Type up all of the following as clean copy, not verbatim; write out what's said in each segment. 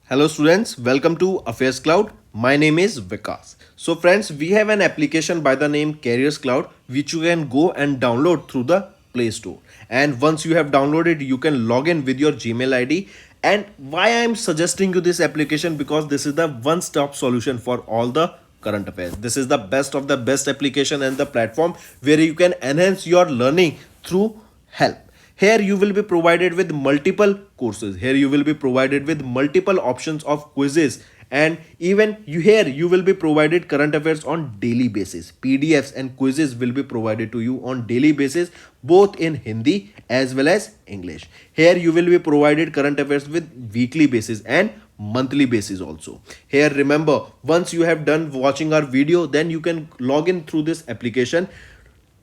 Hello students, welcome to AffairsCloud. My name is Vikas. So friends, we have an application by the name Careers Cloud which you can go and download through the Play Store. And once you have downloaded, you can log in with your Gmail ID. And why I am suggesting you this application, because this is the one-stop solution for all the current affairs. This is the best of the best application and the platform where you can enhance your learning through help. Here you will be provided with multiple courses. Here you will be provided with multiple options of quizzes, and even you will be provided current affairs on daily basis. PDFs and quizzes will be provided to you on daily basis, both in Hindi as well as English. Here you will be provided current affairs with weekly basis and monthly basis also. Here remember, once you have done watching our video, then you can log in through this application,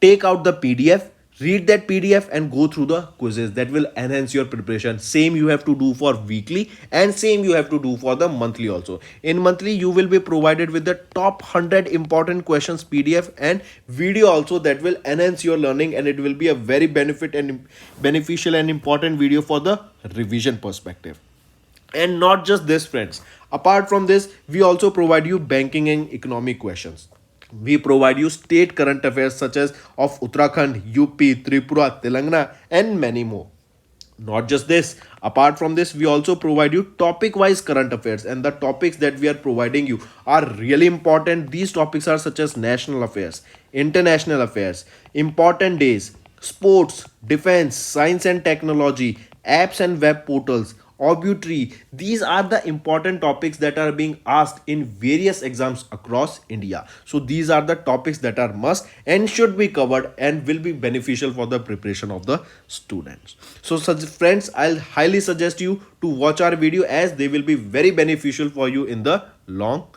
take out the PDF, read that PDF and go through the quizzes. That will enhance your preparation. Same you have to do for weekly and same you have to do for the monthly also. In monthly you will be provided with the top 100 important questions PDF and video also, that will enhance your learning, and it will be a very beneficial and important video for the revision perspective. And not just this friends, apart from this we also provide you banking and economic questions. We provide you state current affairs such as of Uttarakhand, UP, Tripura, Telangana, and many more. Not just this, apart from this, we also provide you topic wise current affairs, and the topics that we are providing you are really important. These topics are such as national affairs, international affairs, important days, sports, defense, science and technology, apps and web portals, obituary. These are the important topics that are being asked in various exams across India. So these are the topics that are must and should be covered and will be beneficial for the preparation of the students. So such friends, I'll highly suggest you to watch our video, as they will be very beneficial for you in the long.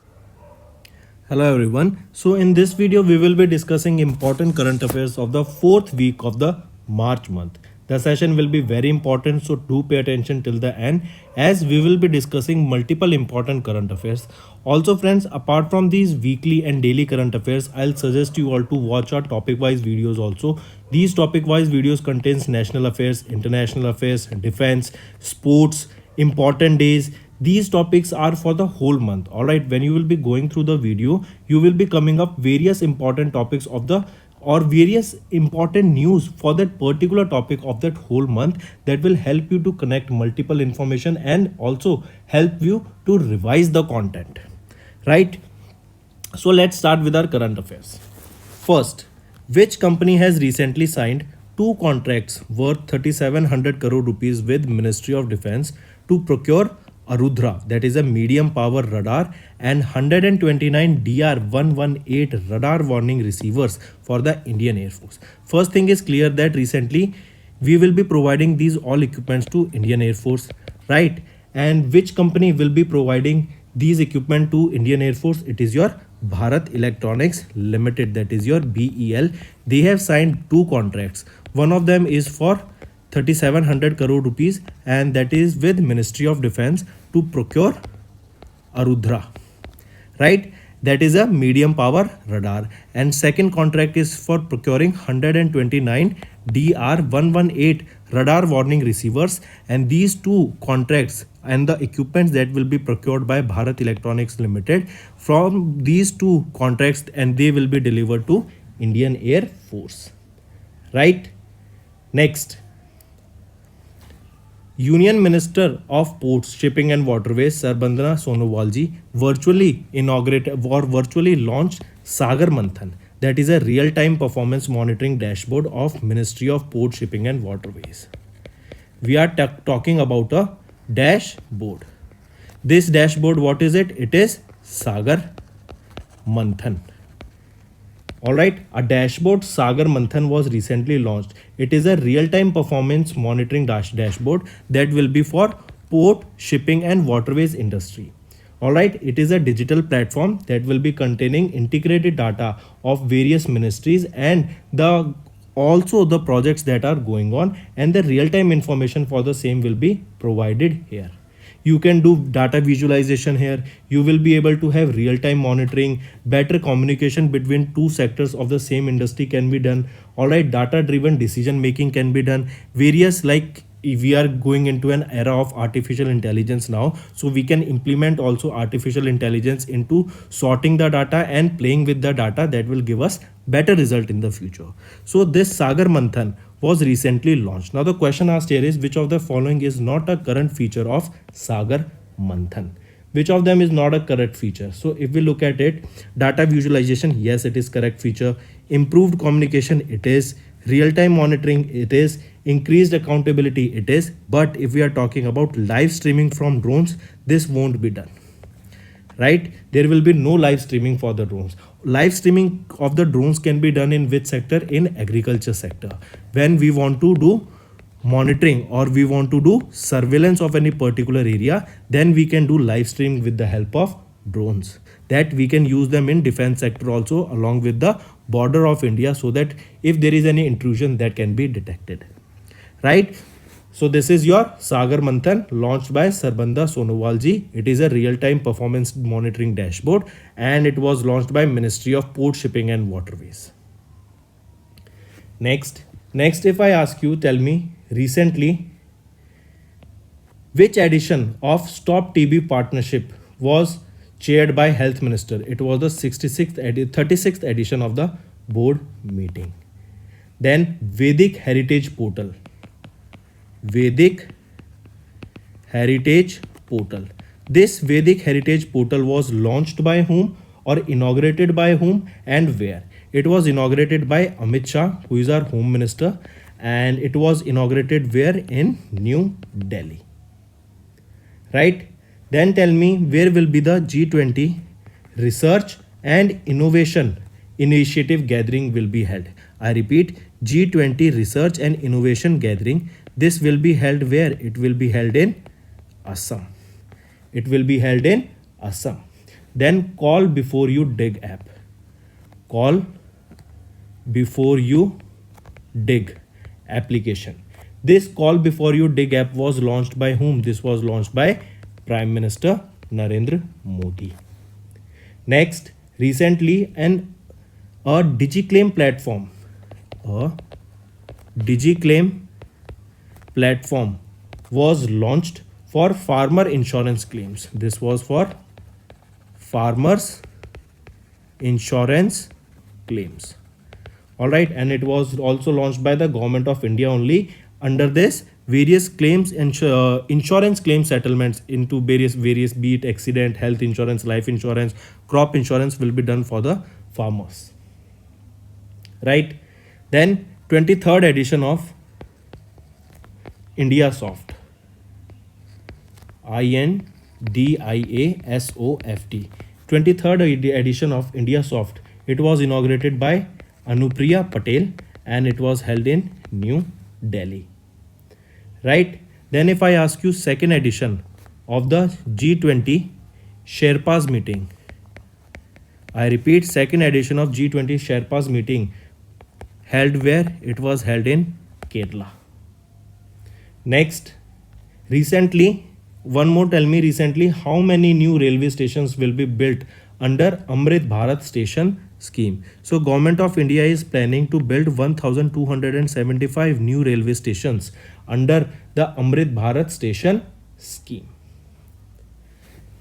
Hello everyone. So in this video we will be discussing important current affairs of the 4th week of the March month. The session will be very important, so do pay attention till the end, as we will be discussing multiple important current affairs. Also friends, apart from these weekly and daily current affairs, I'll suggest you all to watch our topic wise videos also. These topic wise videos contains national affairs, international affairs, defense, sports, important days. These topics are for the whole month. Alright, when you will be going through the video, you will be coming up various important topics of the or various important news for that particular topic of that whole month, that will help you to connect multiple information and also help you to revise the content, right? So let's start with our current affairs. First, which company has recently signed two contracts worth 3700 crore rupees with Ministry of Defense to procure Arudhra, that is a medium power radar, and 129 DR118 radar warning receivers for the Indian Air Force. First thing is clear that recently we will be providing these all equipments to Indian Air Force, right? And which company will be providing these equipment to Indian Air Force? It is your Bharat Electronics Limited, that is your BEL. They have signed two contracts. One of them is for 3700 crore rupees, and that is with Ministry of Defense to procure Arudhra, right? That is a medium power radar. And second contract is for procuring 129 DR118 radar warning receivers, and these two contracts and the equipments that will be procured by Bharat Electronics Limited from these two contracts, and they will be delivered to Indian Air Force, right? Next, Union Minister of Ports, Shipping and Waterways Sarbandana Sonowalji virtually launched Sagar Manthan, that is a real-time performance monitoring dashboard of Ministry of Ports, Shipping and Waterways. We are talking about a dashboard. This dashboard, what is it? It is Sagar Manthan. Alright, a dashboard Sagar Manthan was recently launched. It is a real-time performance monitoring dashboard that will be for port, shipping and waterways industry. Alright, it is a digital platform that will be containing integrated data of various ministries and also the projects that are going on, and the real-time information for the same will be provided here. You can do data visualization here. You will be able to have real-time monitoring, better communication between two sectors of the same industry can be done. Alright, data-driven decision making can be done. Various like we are going into an era of artificial intelligence now, so we can implement also artificial intelligence into sorting the data and playing with the data that will give us better result in the future. So this Sagar Manthan was recently launched. Now the question asked here is, which of the following is not a current feature of Sagar Manthan? Which of them is not a correct feature? So if we look at it, data visualization, yes, it is correct feature. Improved communication, it is. Real-time monitoring, it is. Increased accountability, it is. But if we are talking about live streaming from drones, this won't be done, right? There will be no live streaming for the drones. Live streaming of the drones can be done in which sector? In agriculture sector. When we want to do monitoring or we want to do surveillance of any particular area, then we can do live stream with the help of drones, that we can use them in defense sector also along with the border of India, so that if there is any intrusion, that can be detected, right? So this is your Sagar Manthan, launched by Sarbanda Sonowal ji. It is a real-time performance monitoring dashboard, and it was launched by Ministry of Port, Shipping and Waterways. Next, if I ask you, tell me recently which edition of Stop TB Partnership was chaired by Health Minister? It was the 36th edition of the board meeting. Then Vedic Heritage Portal. Vedic Heritage Portal. This Vedic Heritage Portal was launched by whom or inaugurated by whom and where? It was inaugurated by Amit Shah, who is our Home Minister, and it was inaugurated where? In New Delhi, right? Then tell me, where will be the G20 Research and Innovation Initiative Gathering will be held? I repeat, G20 Research and Innovation Gathering. This will be held where? It will be held in Assam. It will be held in Assam. Then Call Before You Dig app. Call Before You Dig application. This Call Before You Dig app was launched by whom? This was launched by Prime Minister Narendra Modi. Next, recently a DigiClaim platform. A DigiClaim platform was launched for farmer insurance claims. This was for farmers insurance claims. All right, and it was also launched by the government of India only. Under this, various claims insurance claim settlements into various be it accident, health insurance, life insurance, crop insurance will be done for the farmers, right? Then 23rd edition of Indiasoft, INDIASOFT, 23rd edition of Indiasoft. It was inaugurated by Anupriya Patel and it was held in New Delhi, right? Then if I ask you second edition of the G20 Sherpas meeting, I repeat, second edition of G20 Sherpas meeting held where? It was held in Kerala. Next, recently, one more, tell me recently how many new railway stations will be built under Amrit Bharat Station scheme. So Government of India is planning to build 1275 new railway stations under the Amrit Bharat Station scheme.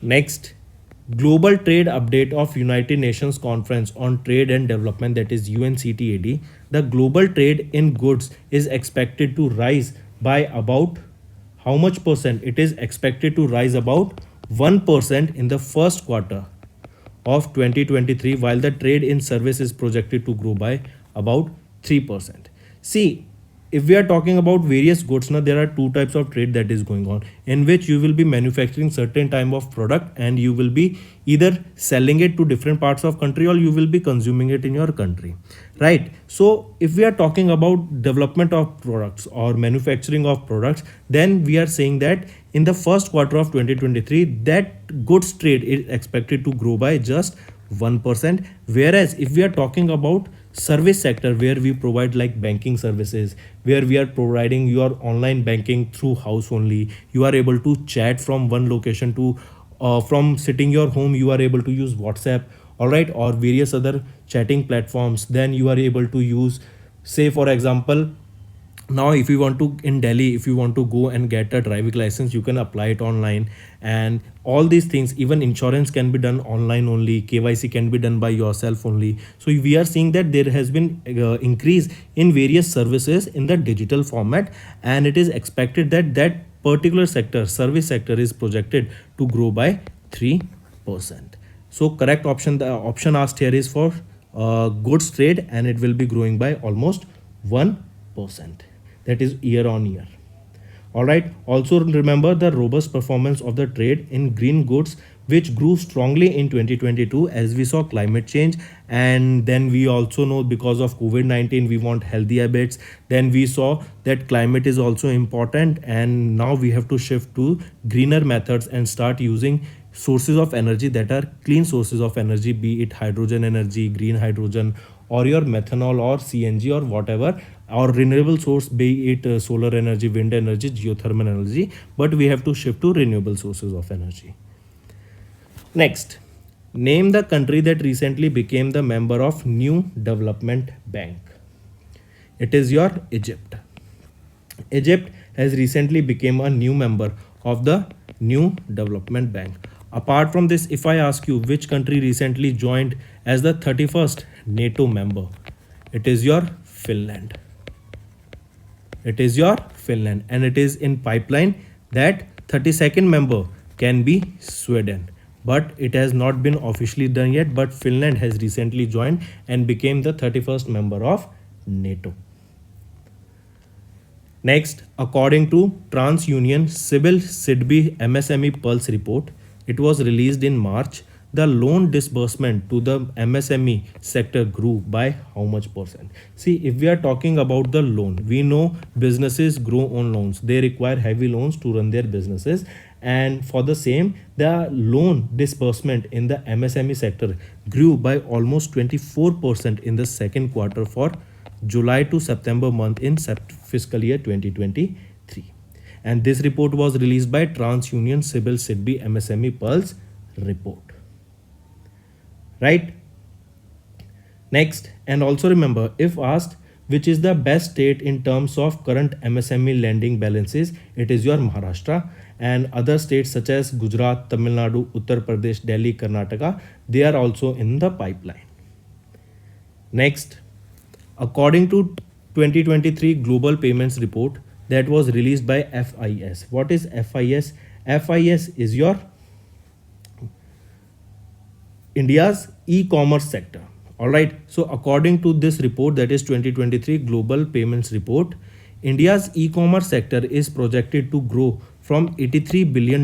Next, Global Trade Update of United Nations Conference on Trade and Development, that is UNCTAD. The global trade in goods is expected to rise by about how much percent? It is expected to rise about 1% in the first quarter of 2023, while the trade in service is projected to grow by about 3%. See, if we are talking about various goods, now there are two types of trade that is going on, in which you will be manufacturing certain type of product and you will be either selling it to different parts of country or you will be consuming it in your country, right? So if we are talking about development of products or manufacturing of products, then we are saying that in the first quarter of 2023, that goods trade is expected to grow by just 1%. Whereas if we are talking about service sector, where we provide like banking services, where we are providing your online banking through house only, you are able to chat from one location to from sitting your home, you are able to use WhatsApp, all right, or various other chatting platforms. Then you are able to use, say for example, Now if you want to, in Delhi, if you want to go and get a driving license, you can apply it online, and all these things, even insurance can be done online only, KYC can be done by yourself only. So we are seeing that there has been increase in various services in the digital format, and it is expected that that particular sector, service sector, is projected to grow by 3%. So correct option, the option asked here is for goods trade, and it will be growing by almost 1%. That is year on year. All right. Also remember the robust performance of the trade in green goods, which grew strongly in 2022 as we saw climate change, and then we also know because of COVID-19 we want healthy habits. Then we saw that climate is also important, and now we have to shift to greener methods and start using sources of energy that are clean sources of energy, be it hydrogen energy, green hydrogen, or your methanol or CNG or whatever, or renewable source, be it solar energy, wind energy, geothermal energy, but we have to shift to renewable sources of energy. Next, name the country that recently became the member of New Development Bank. It is your Egypt. Egypt has recently become a new member of the New Development Bank. Apart from this, if I ask you which country recently joined as the 31st NATO member, it is your Finland. It is your Finland, and it is in pipeline that 32nd member can be Sweden, but it has not been officially done yet. But Finland has recently joined and became the 31st member of NATO. Next, according to TransUnion Sibyl Sidby MSME Pulse Report, it was released in March. The loan disbursement to the MSME sector grew by how much percent? See, if we are talking about the loan, we know businesses grow on loans. They require heavy loans to run their businesses. And for the same, the loan disbursement in the MSME sector grew by almost 24% in the second quarter for July to September month in fiscal year 2023. And this report was released by TransUnion Sibyl Sidby MSME Pulse Report. Right? Next, and also remember, if asked which is the best state in terms of current MSME lending balances, it is your Maharashtra, and other states such as Gujarat, Tamil Nadu, Uttar Pradesh, Delhi, Karnataka, they are also in the pipeline. Next, according to 2023 Global Payments Report that was released by FIS. What is FIS? FIS is your India's e-commerce sector. All right. So according to this report, that is 2023 Global Payments Report, India's e-commerce sector is projected to grow from $83 billion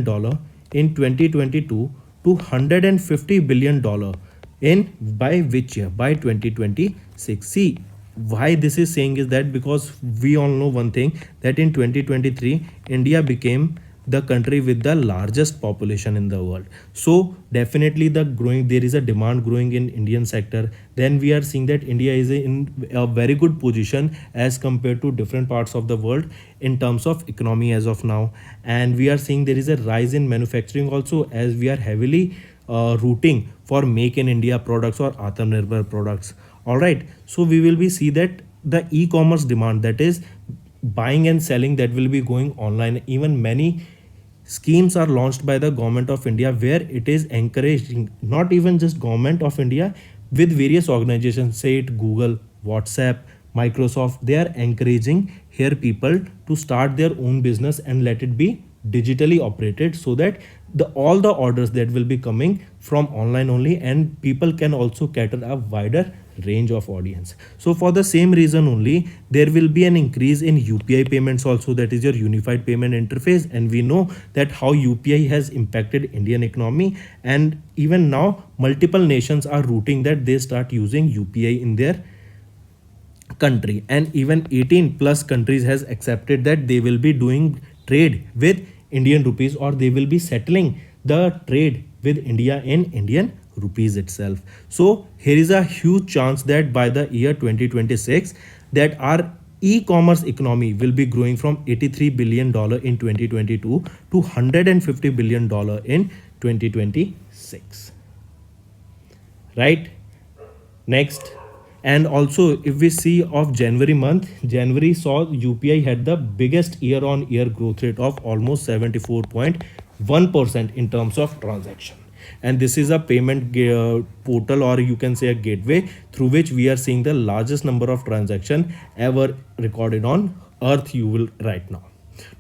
in 2022 to $150 billion in by which year? By 2026. See, why this is saying is that because we all know one thing, that in 2023 India became the country with the largest population in the world. So definitely there is a demand growing in Indian sector. Then we are seeing that India is in a very good position as compared to different parts of the world in terms of economy as of now. And we are seeing there is a rise in manufacturing also, as we are heavily rooting for make in India products or Atmanirbhar products. All right. So we will be see that the e-commerce demand, that is buying and selling, that will be going online. Even many schemes are launched by the government of India where it is encouraging, not even just government of India, with various organizations, say it Google, WhatsApp, Microsoft, they are encouraging here people to start their own business and let it be digitally operated, so that all the orders that will be coming from online only, and people can also cater a wider range of audience. So for the same reason only, there will be an increase in UPI payments also, that is your unified payment interface. And we know that how UPI has impacted Indian economy, and even now multiple nations are rooting that they start using UPI in their country, and even 18 plus countries has accepted that they will be doing trade with Indian rupees, or they will be settling the trade with India in Indian rupees itself. So here is a huge chance that by the year 2026, that our e-commerce economy will be growing from $83 billion in 2022 to $150 billion in 2026. Right? Next, And also, if we see of January month, January saw UPI had the biggest year-on-year growth rate of almost 74.1% in terms of transaction. And this is a payment portal, or you can say a gateway, through which we are seeing the largest number of transaction ever recorded on Earth. You will right now.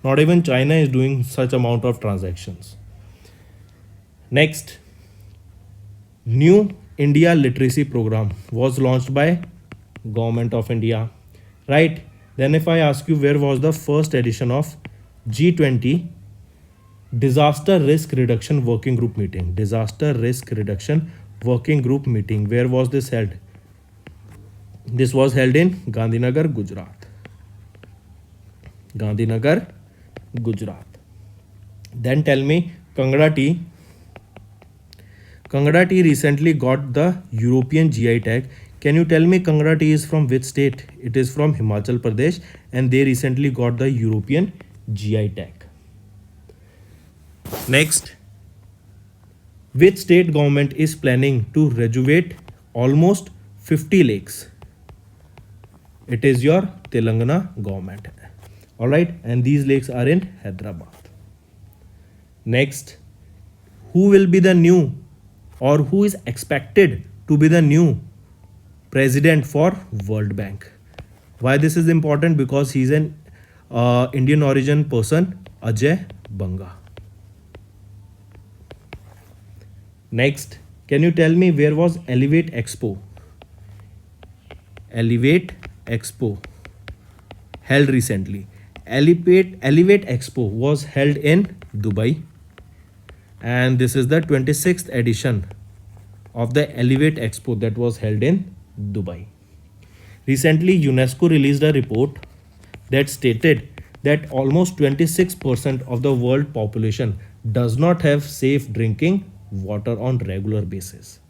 Not even China is doing such amount of transactions. Next, new India literacy program was launched by Government of India, right? Then if I ask you, where was the first edition of G20 disaster risk reduction working group meeting? Disaster risk reduction working group meeting, where was this held? This was held in Gandhinagar, Gujarat. Gandhinagar, Gujarat. Then tell me, Kangra tea. Kangra tea recently got the European GI tag. Can you tell me Kangra tea is from which state? It is from Himachal Pradesh, and they recently got the European GI tag. Next, which state government is planning to rejuvenate almost 50 lakes? It is your Telangana government. Alright, and these lakes are in Hyderabad. Next, who will be the new, or who is expected to be the new president for World Bank? Why this is important? Because he is an Indian origin person, Ajay Banga. Next, can you tell me where was Elevate Expo? Elevate Expo held recently. Elevate Expo was held in Dubai, and this is the 26th edition of the Elevate Expo that was held in Dubai. Recently, UNESCO released a report that stated that almost 26% of the world population does not have safe drinking water on regular basis.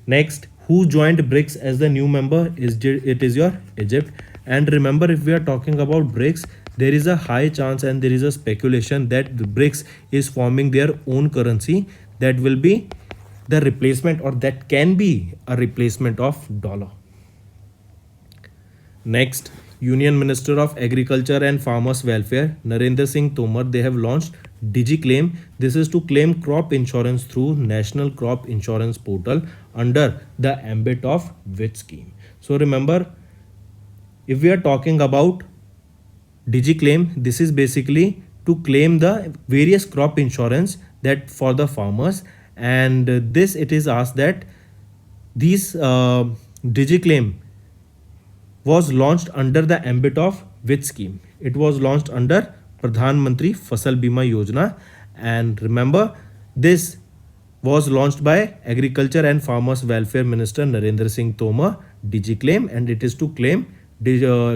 Next, who joined BRICS as the new member? It is your Egypt. And remember, if we are talking about BRICS, there is a high chance and there is a speculation that the BRICS is forming their own currency that will be the replacement, or that can be a replacement of dollar. Next, Union Minister of Agriculture and Farmers Welfare Narendra Singh Tomar, they have launched DigiClaim. This is to claim crop insurance through National Crop Insurance Portal under the ambit of which scheme? So remember, if we are talking about DigiClaim, this is basically to claim the various crop insurance that for the farmers, and this it is asked that these DigiClaim was launched under the ambit of which scheme? It was launched under Pradhan Mantri Fasal Bima Yojana, and remember, this was launched by Agriculture and Farmers Welfare Minister Narendra Singh Tomar, DigiClaim, and it is to claim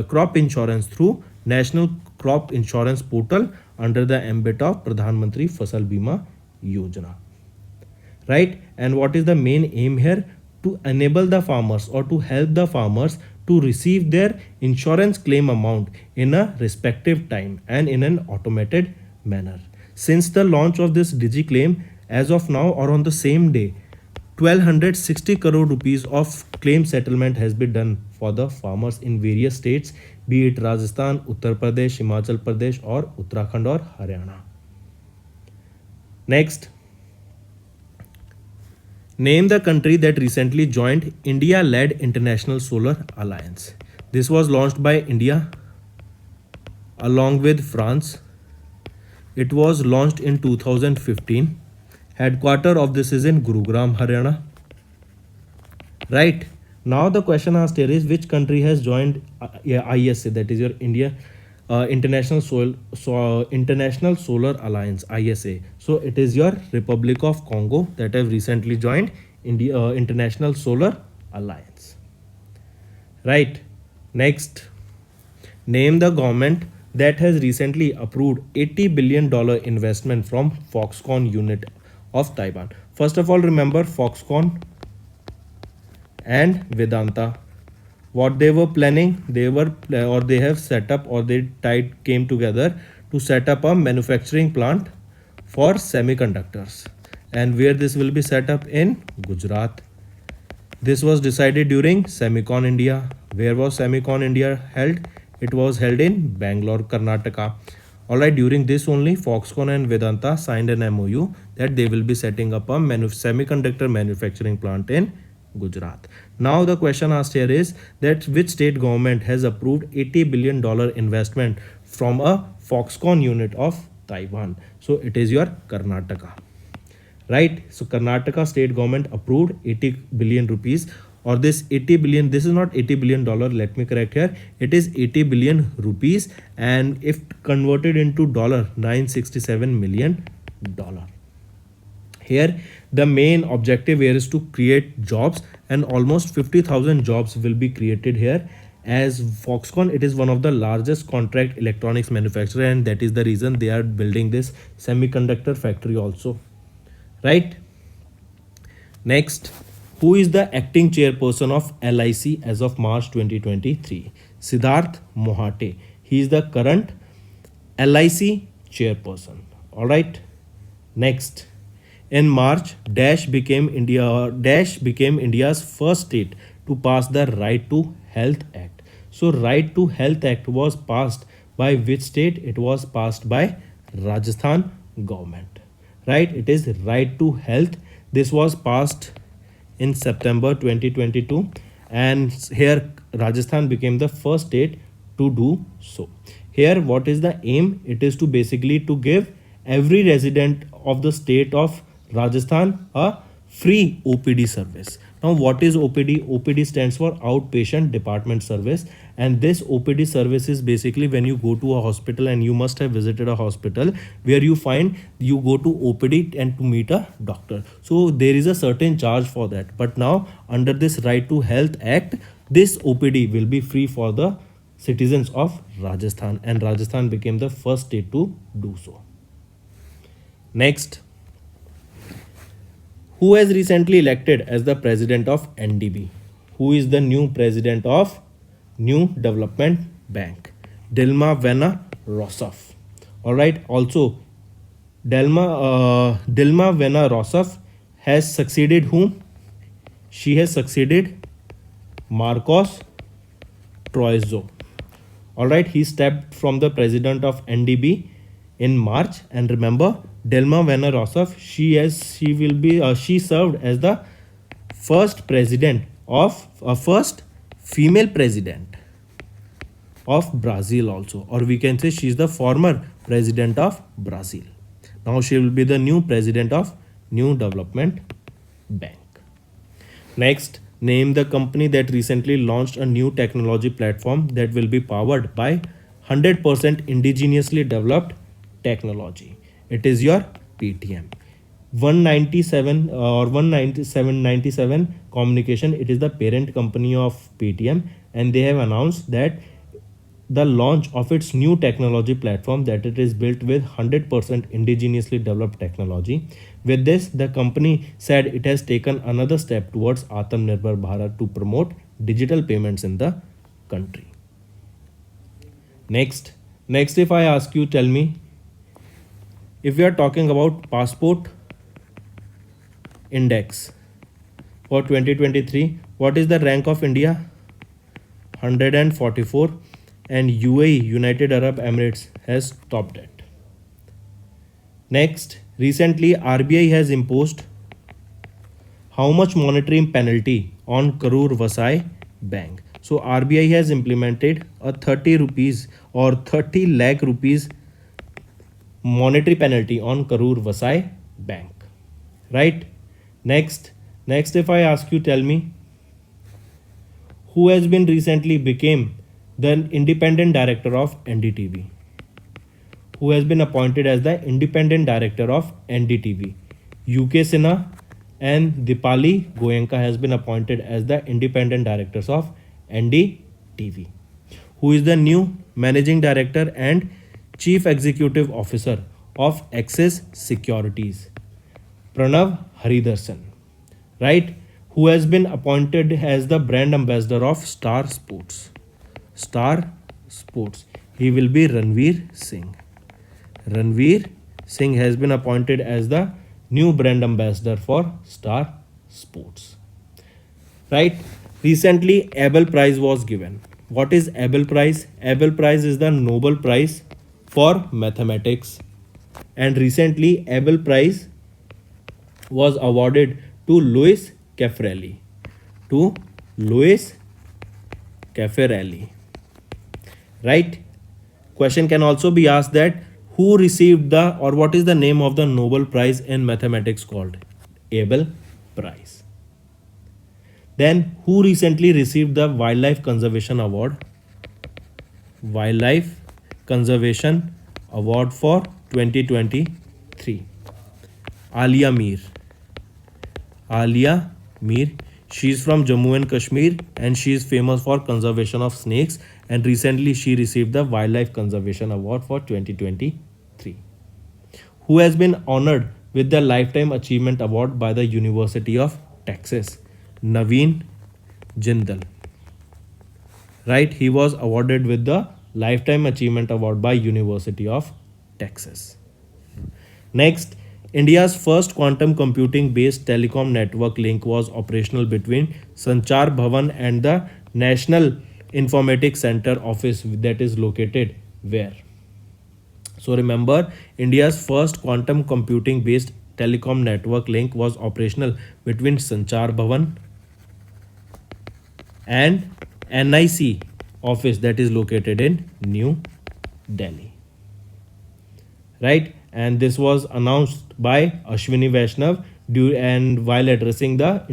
crop insurance through National Crop Insurance Portal under the ambit of Pradhan Mantri Fasal Bima Yojana. Right? And what is the main aim here? To enable the farmers, or to help the farmers to receive their insurance claim amount in a respective time and in an automated manner. Since the launch of this DigiClaim, as of now or on the same day, 1260 crore rupees of claim settlement has been done for the farmers in various states, be it Rajasthan, Uttar Pradesh, Himachal Pradesh, or Uttarakhand or Haryana. Next, name the country that recently joined India-led International Solar Alliance. This was launched by India along with France. It was launched in 2015. Headquarter of this is in Gurugram, Haryana. Right. Now the question asked here is, which country has joined ISA, that is your India International Solar Alliance, ISA. So it is your Republic of Congo that have recently joined International Solar Alliance. Right. Next, name the government that has recently approved $80 billion investment from Foxconn unit of Taiwan. First of all, remember Foxconn and Vedanta, what they were planning, they have set up, or they came together to set up a manufacturing plant for semiconductors. And where this will be set up? In Gujarat. This was decided during Semicon India. Where was Semicon India held? It was held in Bangalore, Karnataka. Alright, during this only Foxconn and Vedanta signed an MOU that they will be setting up a semiconductor manufacturing plant in Gujarat. Now the question asked here is that which state government has approved $80 billion investment from a Foxconn unit of Taiwan? So it is your Karnataka. Right, so Karnataka state government approved 80 billion rupees, or this 80 billion, this is not 80 billion dollar, let me correct here, it is 80 billion rupees, and if converted into dollar, 967 million dollar. Here the main objective here is to create jobs, and almost 50,000 jobs will be created here. As Foxconn, it is one of the largest contract electronics manufacturer, and that is the reason they are building this semiconductor factory also. Right. Next, who is the acting chairperson of LIC as of March 2023? Siddharth Mohate. He is the current LIC chairperson. All right. Next, in March, Dash became India's first state to pass the Right to Health Act. So, Right to Health Act was passed by which state? It was passed by Rajasthan government. Right, it is Right to Health. This was passed in September 2022, and here Rajasthan became the first state to do so. Here what is the aim? It is to basically to give every resident of the state of Rajasthan a free OPD service. Now what is OPD? OPD stands for outpatient department service, and this OPD service is basically when you go to a hospital, and you must have visited a hospital where you find you go to OPD and to meet a doctor. So there is a certain charge for that. But now under this Right to Health Act, this OPD will be free for the citizens of Rajasthan, and Rajasthan became the first state to do so. Next, who has recently elected as the president of NDB? Who is the new president of New Development Bank? Dilma Vena Rousseff. All right. Also, Dilma Vena Rousseff has succeeded whom? She has succeeded Marcos Troizo. All right. He stepped from the president of NDB in March, and remember, Dilma Vena Rousseff, she served as the first president of first female president of Brazil also, or we can say she is the former president of Brazil. Now she will be the new president of New Development Bank. Next, name the company that recently launched a new technology platform that will be powered by 100% indigenously developed technology. It is your PTM. 197 Communication, it is the parent company of PTM, and they have announced that the launch of its new technology platform, that it is built with 100% indigenously developed technology. With this, the company said it has taken another step towards Atmanirbhar Bharat to promote digital payments in the country. Next, if I ask you, tell me, if we are talking about passport index for 2023, what is the rank of India? 144, and UAE, United Arab Emirates, has topped it. Next, recently RBI has imposed how much monetary penalty on Karur Vasai Bank? So RBI has implemented a 30 rupees or 30 lakh rupees monetary penalty on Karur Vasai Bank. Right? Next, if I ask you, tell me, who has been recently became the independent director of NDTV? Who has been appointed as the independent director of NDTV? UK Sinha and Dipali Goenka has been appointed as the independent directors of NDTV. Who is the new managing director and chief executive officer of Axis Securities? Pranav Haridarshan. Right? Who has been appointed as the brand ambassador of Star Sports? Star Sports. He will be Ranveer Singh. Ranveer Singh has been appointed as the new brand ambassador for Star Sports. right? Recently, Abel Prize was given. What is Abel Prize? Abel Prize is the Nobel Prize for mathematics, and recently Abel Prize was awarded to Louis Caffarelli. To Louis Caffarelli, right? Question can also be asked that who received the or what is the name of the Nobel Prize in mathematics called? Abel Prize. Then who recently received the Wildlife Conservation Award? Wildlife Conservation Award for 2023. Alia Mir. Alia Mir. She is from Jammu and Kashmir and she is famous for conservation of snakes, and recently she received the Wildlife Conservation Award for 2023. Who has been honored with the Lifetime Achievement Award by the University of Texas? Naveen Jindal. Right, he was awarded with the Lifetime Achievement Award by University of Texas. Next, India's first quantum computing based telecom network link was operational between Sanchar Bhavan and the National Informatics Center office that is located where? So remember, India's first quantum computing based telecom network link was operational between Sanchar Bhavan and NIC office that is located in New Delhi. Right, and this was announced by Ashwini Vaishnav and while addressing the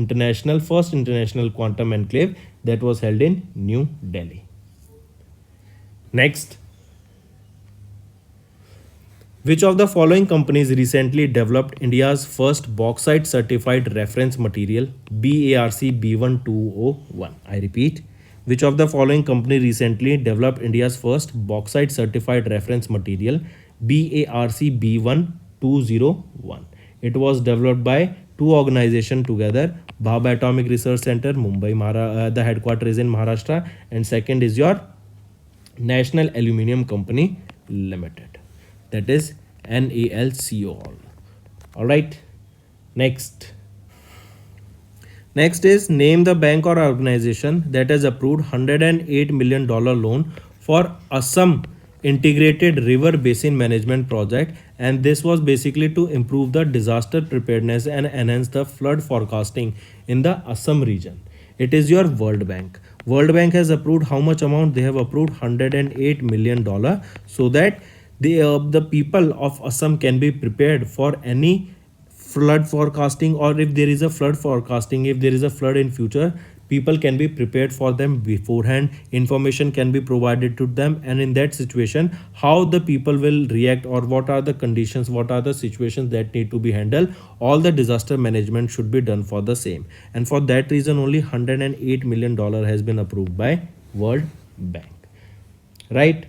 first international quantum enclave that was held in New Delhi. Next, which of the following companies recently developed India's first bauxite certified reference material BARC B1201? I repeat, which of the following company recently developed India's first bauxite certified reference material BARC B1201? It was developed by two organizations together, Bhabha Atomic Research Center, Mumbai, the headquarters is in Maharashtra, and second is your National Aluminium Company Limited, that is NALCO. All right, next is name the bank or organization that has approved $108 million loan for Assam integrated river basin management project, and this was basically to improve the disaster preparedness and enhance the flood forecasting in the Assam region. It is your World Bank. World Bank has approved how much amount? They have approved $108 million so that the people of Assam can be prepared for any flood forecasting, or if there is a flood forecasting, if there is a flood in future, people can be prepared for them beforehand. Information can be provided to them, and in that situation how the people will react, or what are the conditions, what are the situations that need to be handled, all the disaster management should be done for the same. And for that reason only $108 million has been approved by World Bank, right?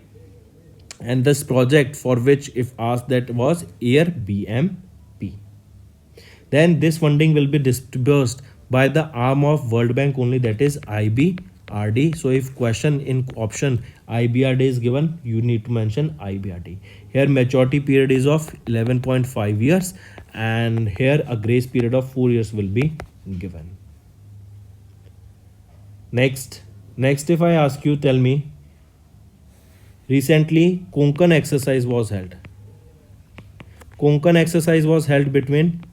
And this project for which if asked that was Air BMP. Then this funding will be disbursed by the arm of World Bank only, that is IBRD. So if question in option IBRD is given, you need to mention IBRD. Here maturity period is of 11.5 years and here a grace period of 4 years will be given. Next if I ask you, tell me, recently Konkan exercise was held. Konkan exercise was held between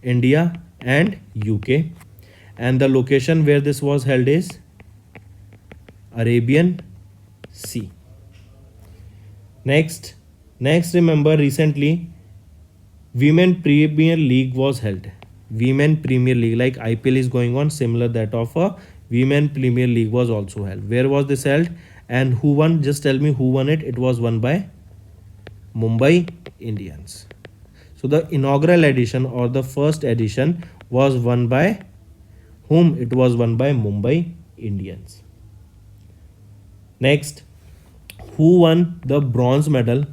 India and UK, and the location where this was held is Arabian Sea. Next remember, recently Women Premier League was held. Women Premier League, like IPL is going on, similar that of a Women Premier League was also held. Where was this held and who won? Just tell me who won it. It was won by Mumbai Indians. So the inaugural edition or the first edition was won by whom? It was won by Mumbai Indians. Next, who won the bronze medal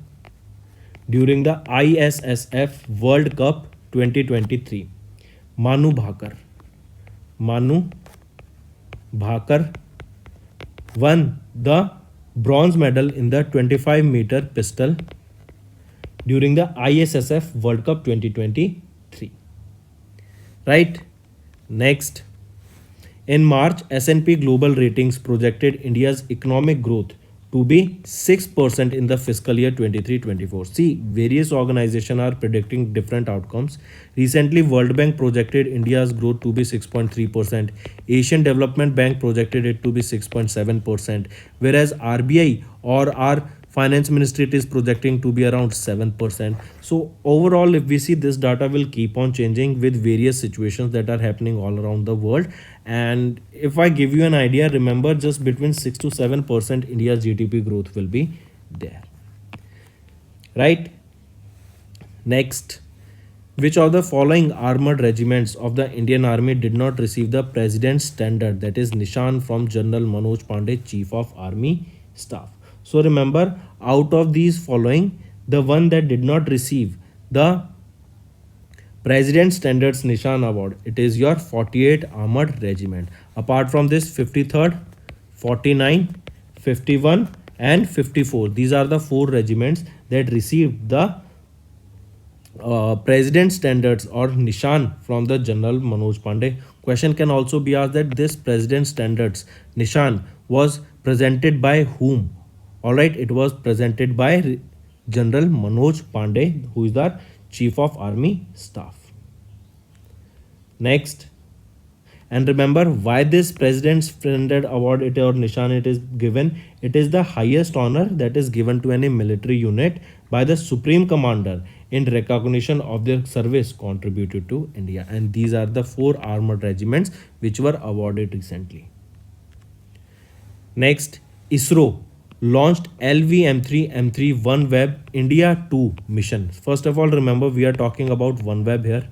during the ISSF World Cup 2023? Manu Bhaker. Manu Bhaker won the bronze medal in the 25-meter pistol during the ISSF World Cup 2023. Right? Next, In March, S&P Global Ratings projected India's economic growth to be 6% in the fiscal year 23-24. See, various organizations are predicting different outcomes. Recently, World Bank projected India's growth to be 6.3%. Asian Development Bank projected it to be 6.7%, whereas RBI or our finance ministry it is projecting to be around 7%. So overall, if we see, this data will keep on changing with various situations that are happening all around the world. And if I give you an idea, remember, just between 6 to 7% India's GDP growth will be there, right? Next, which of the following armored regiments of the Indian Army did not receive the President's Standard, that is Nishan, from General Manoj Pandey, Chief of Army Staff? So remember, out of these following, the one that did not receive the President Standards Nishan Award, it is your 48 Armored Regiment. Apart from this, 53rd, 49, 51 and 54. These are the 4 regiments that received the President Standards or Nishan from the General Manoj Pandey. Question can also be asked that this President Standards Nishan was presented by whom? Alright, it was presented by General Manoj Pandey, who is the Chief of Army Staff. Next, and remember why this President's Standard Award it or Nishan it is given. It is the highest honor that is given to any military unit by the Supreme Commander in recognition of their service contributed to India. And these are the 4 armored regiments which were awarded recently. Next, ISRO launched LVM3M3 OneWeb India 2 mission. First of all, remember, we are talking about OneWeb here.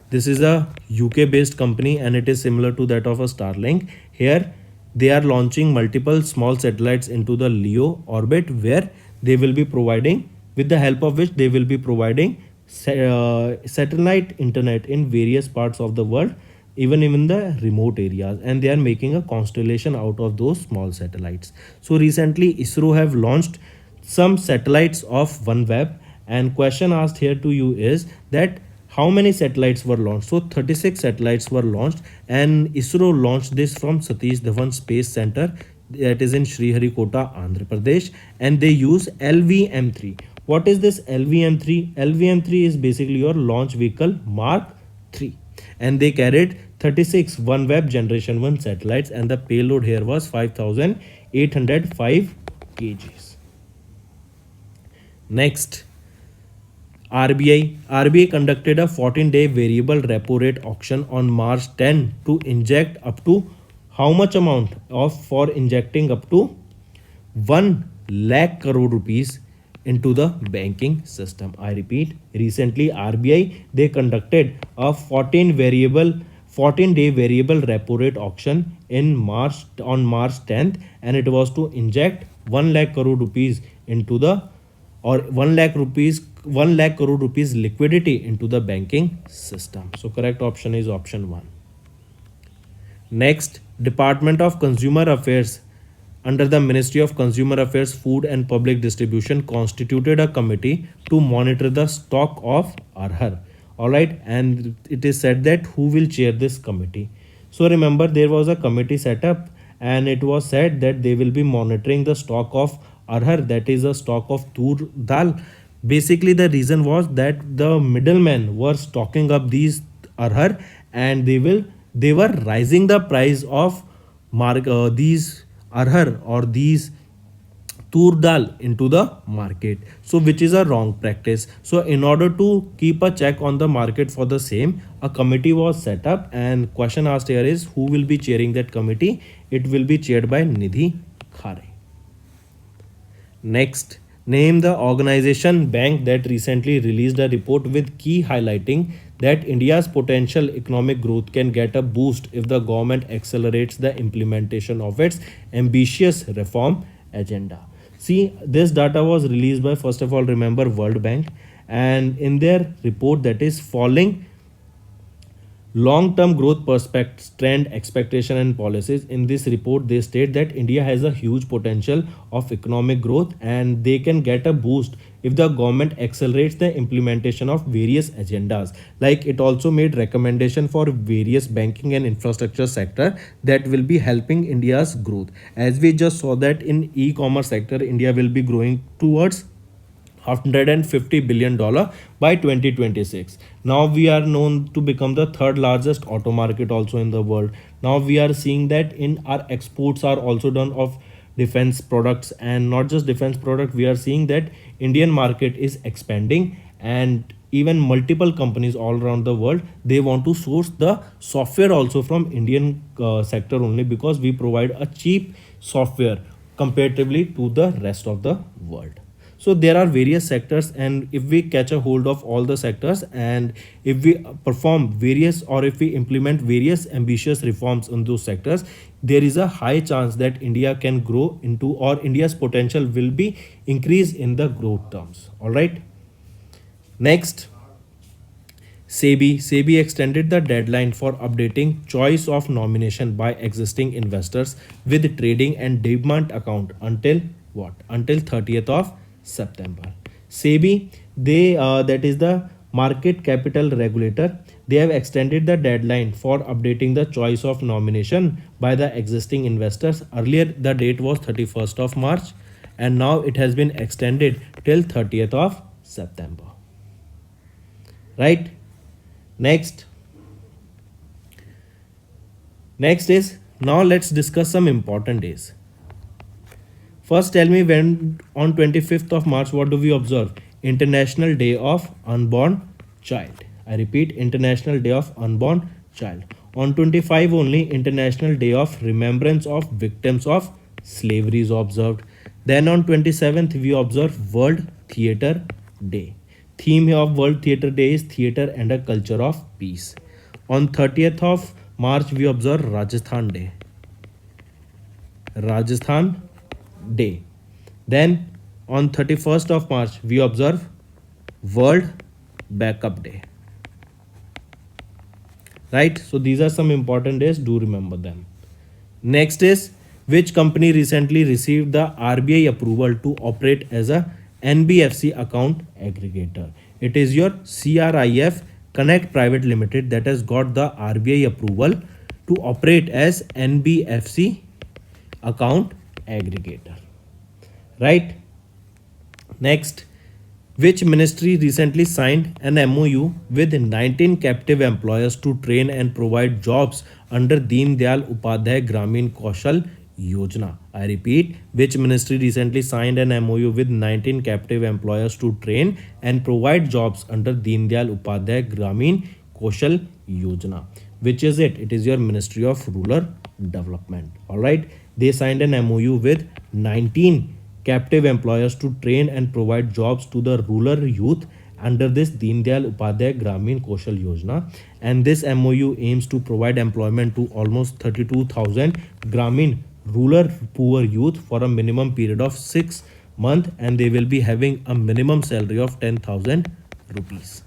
This is a UK based company and it is similar to that of a Starlink. Here they are launching multiple small satellites into the LEO orbit, where they will be providing, with the help of which they will be providing satellite internet in various parts of the world, even in the remote areas, and they are making a constellation out of those small satellites. So recently ISRO have launched some satellites of OneWeb, and question asked here to you is that how many satellites were launched? So 36 satellites were launched, and ISRO launched this from Satish Dhawan Space Center, that is in Sriharikota, Andhra Pradesh, and they use LVM3. What is this LVM3? LVM3 is basically your launch vehicle Mark 3, and they carried 36 OneWeb Generation 1 satellites, and the payload here was 5,805 kgs. Next, RBI conducted a 14-day variable repo rate auction on March 10 to inject up to how much amount of for injecting up to 1 lakh crore rupees into the banking system. I repeat, recently RBI they conducted a 14-day variable repo rate auction on March 10th, and it was to inject 1 lakh crore rupees into the, or 1 lakh crore rupees liquidity into the banking system. So correct option is option 1. Next, Department of Consumer Affairs under the Ministry of Consumer Affairs, Food and Public Distribution constituted a committee to monitor the stock of Arhar. Alright, and it is said that who will chair this committee. So remember, there was a committee set up, and it was said that they will be monitoring the stock of Arhar, that is a stock of tur dal. Basically the reason was that the middlemen were stocking up these Arhar, and they were rising the price of these Arhar or these tur dal into the market, so which is a wrong practice. So in order to keep a check on the market for the same, a committee was set up, and question asked here is who will be chairing that committee. It will be chaired by Nidhi Khare. Next, name the organization bank that recently released a report with key highlighting that India's potential economic growth can get a boost if the government accelerates the implementation of its ambitious reform agenda. See, this data was released by, first of all, remember, World Bank, and in their report, that is falling long-term growth prospects, trend, expectation, and policies. In this report, they state that India has a huge potential of economic growth and they can get a boost if the government accelerates the implementation of various agendas. Like it also made recommendation for various banking and infrastructure sector that will be helping India's growth. As we just saw that in e-commerce sector, India will be growing towards $150 billion by 2026. Now we are known to become the third largest auto market also in the world. Now we are seeing that in our exports are also done of defense products, and not just defense product, we are seeing that Indian market is expanding, and even multiple companies all around the world, they want to source the software also from Indian sector only, because we provide a cheap software comparatively to the rest of the world. So there are various sectors, and if we catch a hold of all the sectors, and if we perform various, or if we implement various ambitious reforms in those sectors, there is a high chance that India can grow into, or India's potential will be increased in the growth terms. All right. Next, SEBI extended the deadline for updating choice of nomination by existing investors with trading and demand account until what? Until 30th of September. SEBI, that is the market capital regulator, they have extended the deadline for updating the choice of nomination by the existing investors. Earlier the date was 31st of March, and now it has been extended till 30th of September. Right? Next is, now let's discuss some important days. First, tell me, when on 25th of March, what do we observe? International Day of Unborn Child. I repeat, International Day of Unborn Child. On 25 only, International Day of Remembrance of Victims of Slavery is observed. Then on 27th, we observe World Theatre Day. Theme of World Theatre Day is Theatre and a Culture of Peace. On 30th of March, we observe Rajasthan Day. Rajasthan Day. Then on 31st of March, we observe World Backup Day. Right? So these are some important days. Do remember them. Next is, which company recently received the RBI approval to operate as a NBFC account aggregator? It is your CRIF Connect Private Limited that has got the RBI approval to operate as NBFC account aggregator. Right? Next, which ministry recently signed an MOU with 19 captive employers to train and provide jobs under Deen Dayal Upadhyay Gramin Kaushal Yojana? I repeat, which ministry recently signed an MOU with 19 captive employers to train and provide jobs under Deen Dayal Upadhyay Gramin Kaushal Yojana? Which is it? It is your Ministry of Rural Development. All right. They signed an MOU with 19 captive employers to train and provide jobs to the rural youth under this Deen Dayal Upadhyay Gramin Kaushal Yojana, and this MOU aims to provide employment to almost 32,000 Gramin rural poor youth for a minimum period of 6 months, and they will be having a minimum salary of 10,000 rupees.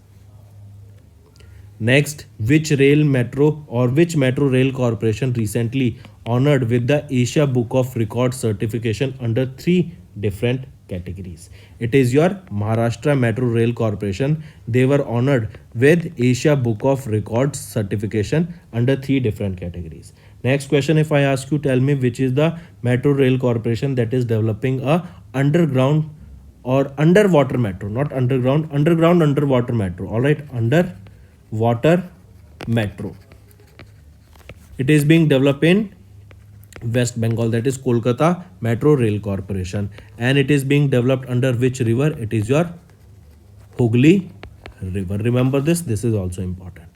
Next, which metro rail corporation recently honored with the Asia Book of Records certification under 3 different categories? It is your Maharashtra Metro Rail Corporation. They were honored with Asia Book of Records certification under 3 different categories. Next question, if I ask you, tell me which is the Metro Rail Corporation that is developing a underground or underwater metro, not underground, underwater metro. All right, underwater metro. It is being developed in West Bengal, that is Kolkata Metro Rail Corporation, and it is being developed under which river? It is your Hooghly River. Remember this is also important.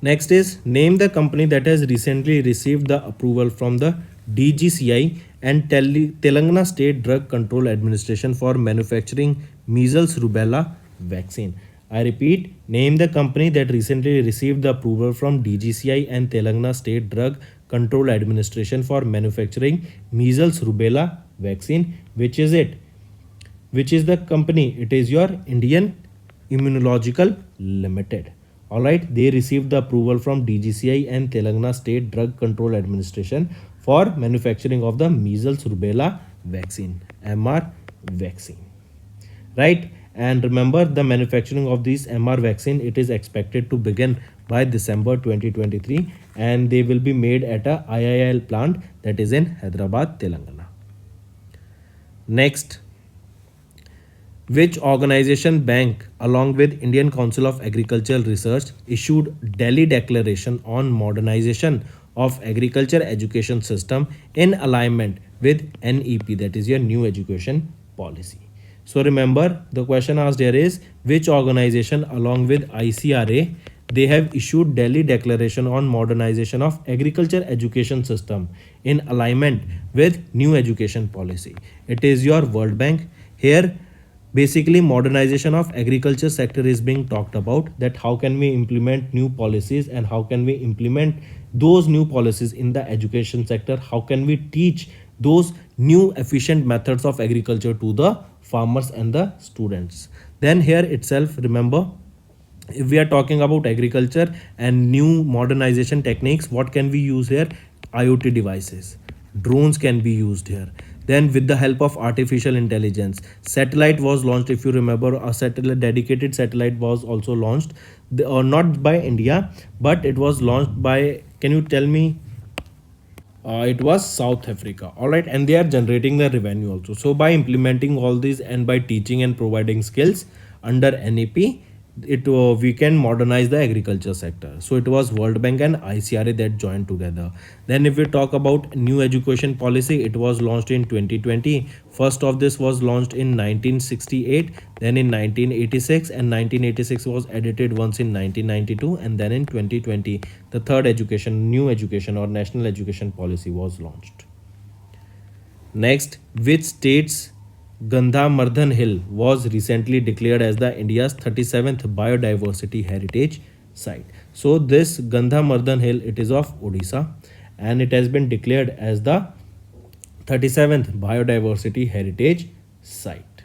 Next is, name the company that has recently received the approval from the DGCI and Telangana State Drug Control Administration for manufacturing measles rubella vaccine. I repeat, name the company that recently received the approval from DGCI and Telangana State Drug Control Administration for manufacturing measles rubella vaccine. Which is it? Which is the company? It is your Indian Immunological Limited. All right, they received the approval from DGCI and Telangana State Drug Control Administration for manufacturing of the measles rubella vaccine, MR vaccine, right? And remember, the manufacturing of this MR vaccine, it is expected to begin by December 2023, and they will be made at a IIL plant that is in Hyderabad, Telangana. Next, which organization bank along with Indian Council of Agricultural Research issued Delhi Declaration on modernization of agriculture education system in alignment with NEP, that is your new education policy. So remember, the question asked here is which organization along with ICRA, they have issued Delhi Declaration on modernization of agriculture education system in alignment with new education policy. It is your World Bank. Here basically modernization of agriculture sector is being talked about, that how can we implement new policies and how can we implement those new policies in the education sector, how can we teach those new efficient methods of agriculture to the farmers and the students. Then here itself, remember, if we are talking about agriculture and new modernization techniques, what can we use here? IoT devices, drones can be used here. Then with the help of artificial intelligence, satellite was launched. If you remember, a satellite, dedicated satellite was also launched, not by India, but it was launched by, can you tell me? It was South Africa. All right, and they are generating the revenue also. So by implementing all these and by teaching and providing skills under NEP, we can modernize the agriculture sector. So it was World Bank and ICRA that joined together. Then if we talk about new education policy, it was launched in 2020. First of this was launched in 1968, then in 1986, and 1986 was edited once in 1992, and then in 2020 the third new education or national education policy was launched. Next, which state's Gandamardan Hill was recently declared as the India's 37th biodiversity heritage site. So this Gandamardan Hill, it is of Odisha, and it has been declared as the 37th biodiversity heritage site.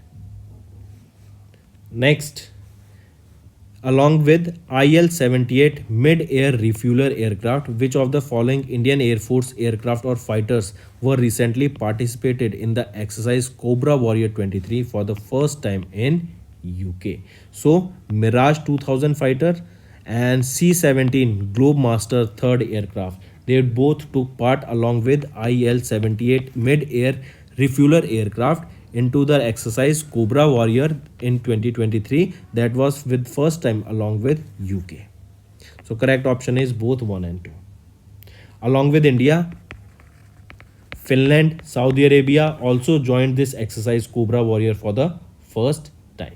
Next, along with IL-78 mid-air refueler aircraft, which of the following Indian Air Force aircraft or fighters were recently participated in the exercise Cobra Warrior 23 for the first time in UK? So Mirage 2000 fighter and C-17 Globemaster third aircraft, they both took part along with IL-78 mid-air refueler aircraft into the exercise Cobra Warrior in 2023, that was with first time along with UK. So correct option is both 1 and 2. Along with India, Finland, Saudi Arabia also joined this exercise Cobra Warrior for the first time.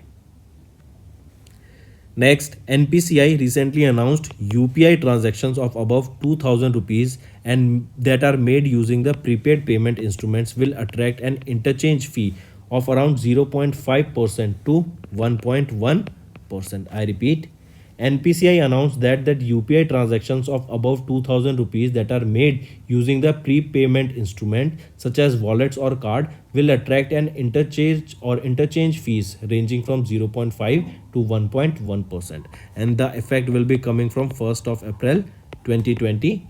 Next, NPCI recently announced UPI transactions of above 2000 rupees and that are made using the prepaid payment instruments will attract an interchange fee of around 0.5% to 1.1%. I repeat, NPCI announced that UPI transactions of above 2000 rupees that are made using the prepayment instrument such as wallets or card will attract an interchange fees ranging from 0.5 to 1.1%, and the effect will be coming from 1st of April 2023.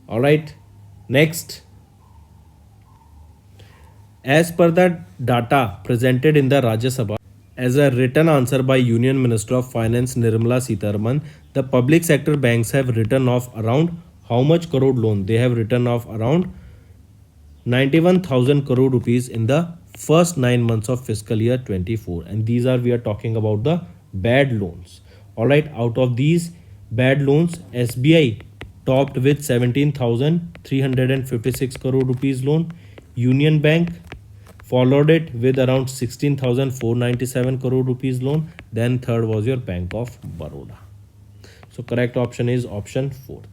All right, next, as per the data presented in the Rajya Sabha as a written answer by Union Minister of Finance Nirmala Sitharaman, the public sector banks have written off around how much crore loan? They have written off around 91,000 crore rupees in the first 9 months of fiscal year 24, and we are talking about the bad loans. All right, out of these bad loans, SBI topped with 17,356 crore rupees loan. Union Bank followed it with around 16,497 crore rupees loan. Then third was your Bank of Baroda. So correct option is option 4th.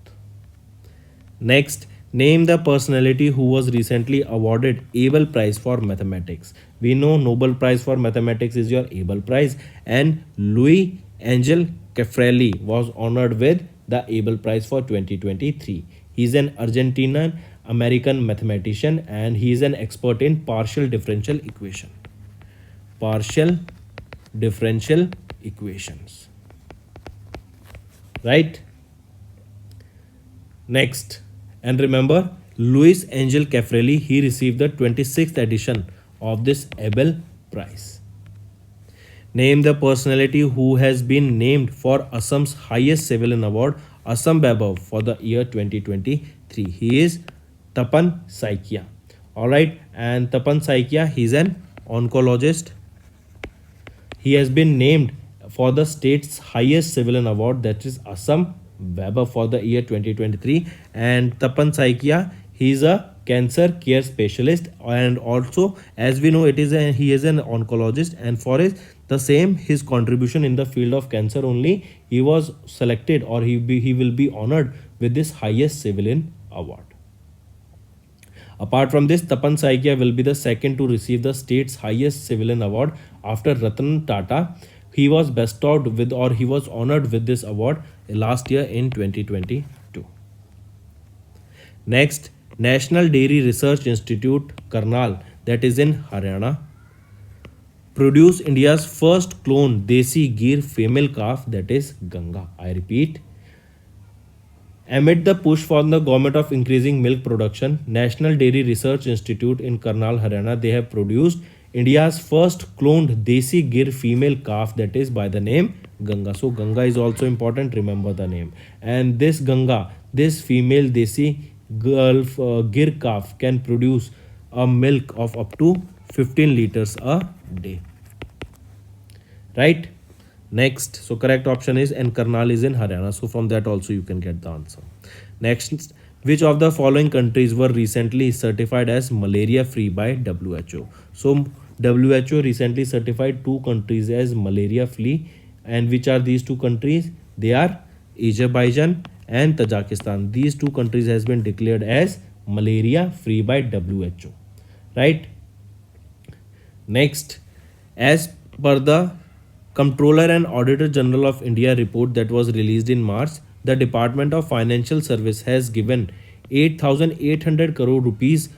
Next, name the personality who was recently awarded Abel Prize for Mathematics. We know Nobel Prize for Mathematics is your Abel Prize, and Louis Angel Caffrelli was honored with the Abel Prize for 2023. He is an Argentinian American mathematician and he is an expert in partial differential equation. Partial differential equations. Right? Next, and remember, Louis Angel Caffarelli, he received the 26th edition of this Abel Prize. Name the personality who has been named for Assam's highest civilian award, Assam Vaibhav, for the year 2023. He is Tapan Saikia. Alright, and Tapan Saikia, he's an oncologist. He has been named for the state's highest civilian award, that is Assam Vaibhav, for the year 2023. And Tapan Saikia, he is a cancer care specialist, and also, as we know, he is an oncologist, and for his contribution in the field of cancer only, he was selected, or he will be honored with this highest civilian award. Apart from this, Tapan Saikia will be the second to receive the state's highest civilian award after Ratan Tata. He was bestowed with, or he was honored with this award last year in 2022. Next, National Dairy Research Institute, Karnal, that is in Haryana, produced India's first cloned Desi Gir female calf, that is Ganga. I repeat, amid the push for the government of increasing milk production, National Dairy Research Institute in Karnal, Haryana, they have produced India's first cloned Desi Gir female calf, that is by the name Ganga. So Ganga is also important, remember the name. And this Ganga, this female Desi Gir calf can produce a milk of up to 15 liters a day. Right? Next, so correct option is, and Karnal is in Haryana. So from that also you can get the answer. Next, which of the following countries were recently certified as malaria free by WHO? So WHO recently certified 2 countries as malaria free, and which are these 2 countries? They are Azerbaijan and Tajikistan. These 2 countries has been declared as malaria free by WHO. Right? Next, as per the Comptroller and Auditor General of India report that was released in March, the Department of Financial Service has given 8,800 crore rupees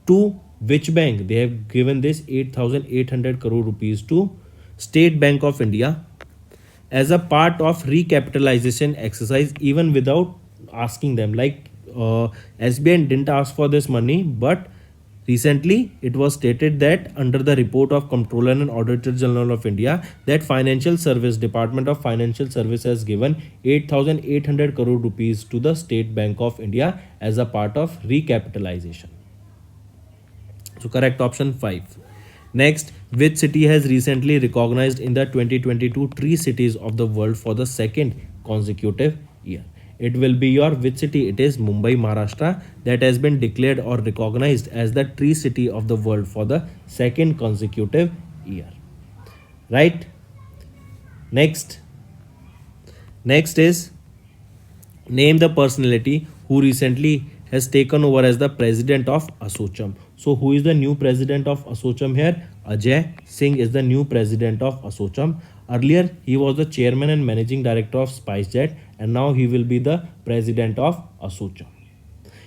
to which bank? They have given this 8,800 crore rupees to State Bank of India as a part of recapitalization exercise, even without asking them. Like SBI didn't ask for this money, but recently it was stated that under the report of Comptroller and Auditor General of India, that Financial Service, Department of Financial Service has given 8,800 crore rupees to the State Bank of India as a part of recapitalization. So correct option 5. Next, which city has recently recognized in the 2022 Tree Cities of the World for the second consecutive year? It will be your which city? It is Mumbai, Maharashtra, that has been declared or recognized as the Tree City of the World for the second consecutive year. Right? Next is, name the personality who recently has taken over as the president of Assocham. So who is the new president of Assocham here? Ajay Singh is the new president of Assocham. Earlier, he was the chairman and managing director of SpiceJet, and now he will be the president of Assocham.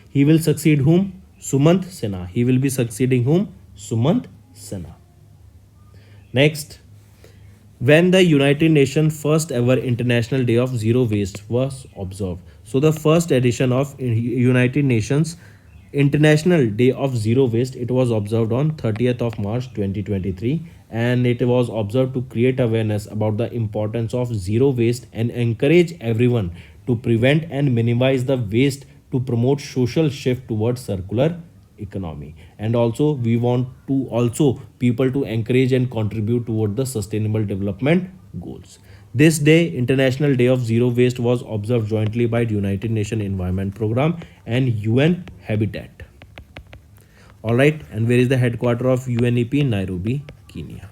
He will succeed whom? Sumant Sinha. He will be succeeding whom? Sumant Sinha. Next, when the United Nations first ever International Day of Zero Waste was observed. So the first edition of United Nations International Day of Zero Waste, it was observed on 30th of March 2023, and it was observed to create awareness about the importance of zero waste and encourage everyone to prevent and minimize the waste to promote social shift towards circular economy. And also we want to also people to encourage and contribute toward the sustainable development goals. This day, International Day of Zero Waste, was observed jointly by the United Nations Environment Programme and UN Habitat. Alright, and where is the headquarter of UNEP? Nairobi, Kenya.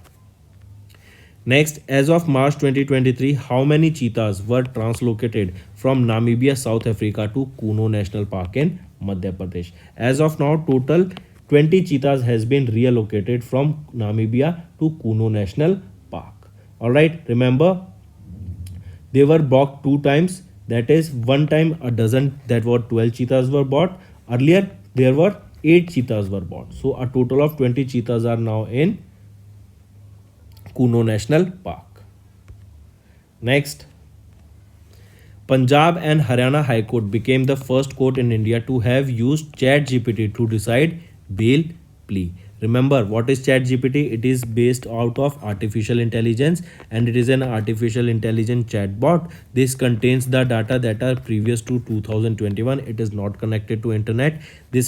Next, as of March 2023, how many cheetahs were translocated from Namibia, South Africa to Kuno National Park in Madhya Pradesh? As of now, total 20 cheetahs has been reallocated from Namibia to Kuno National Park. Alright, remember, they were bought 2 times. That is, one time a dozen, that were 12 cheetahs were bought. Earlier, there were 8 cheetahs were bought. So a total of 20 cheetahs are now in Kuno National Park. Next, Punjab and Haryana High Court became the first court in India to have used ChatGPT to decide bail plea. Remember, what is ChatGPT? It is based out of artificial intelligence, and it is an artificial intelligence chatbot. This contains the data that are previous to 2021. It is not connected to internet. This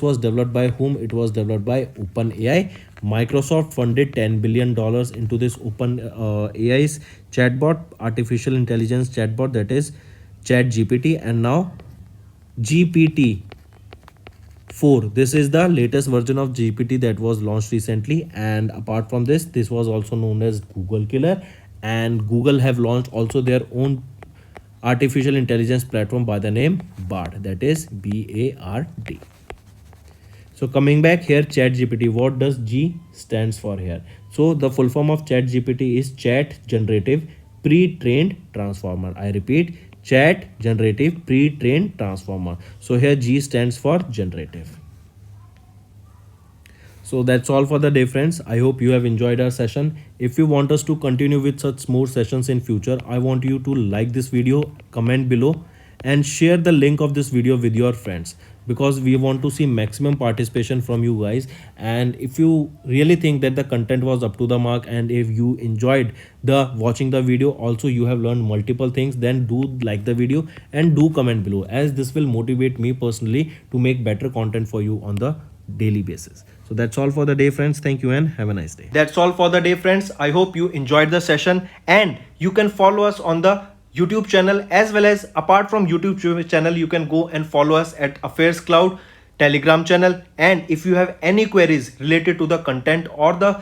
was developed by whom? It was developed by OpenAI. Microsoft funded $10 billion into this AI's chatbot, artificial intelligence chatbot, that is ChatGPT, and now GPT 4. This is the latest version of GPT that was launched recently. And apart from this was also known as Google Killer, and Google have launched also their own artificial intelligence platform by the name BARD, that is BARD. So coming back here, ChatGPT, what does G stands for here? So the full form of ChatGPT is Chat Generative Pre-trained Transformer. I repeat, Chat Generative Pre-trained Transformer. So here G stands for generative. So that's all for the day, friends. I hope you have enjoyed our session. If you want us to continue with such more sessions in future, I want you to like this video, comment below, and share the link of this video with your friends, because we want to see maximum participation from you guys. And if you really think that the content was up to the mark, and if you enjoyed the watching the video, also you have learned multiple things, then do like the video and do comment below, as this will motivate me personally to make better content for you on the daily basis. So that's all for the day, friends. Thank you and have a nice day. That's all for the day, friends. I hope you enjoyed the session, and you can follow us on the YouTube channel, as well as apart from YouTube channel, you can go and follow us at AffairsCloud Telegram channel. And if you have any queries related to the content or the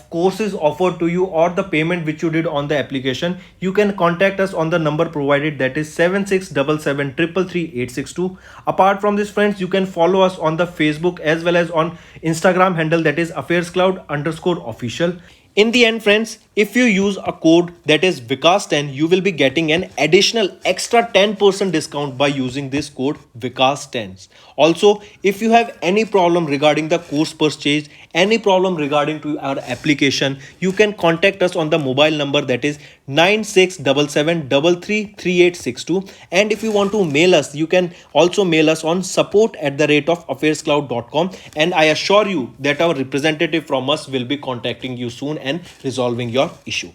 courses offered to you or the payment which you did on the application, you can contact us on the number provided, that is 7677333862. Apart from this, friends, you can follow us on the Facebook as well as on Instagram handle, that is AffairsCloud_official. In the end, friends, if you use a code that is Vikas10, you will be getting an additional extra 10% discount by using this code Vikas10. Also, if you have any problem regarding the course purchase, any problem regarding to our application, you can contact us on the mobile number, that is 9677333862. And if you want to mail us, you can also mail us on support@affairscloud.com, and I assure you that our representative from us will be contacting you soon and resolving your issue.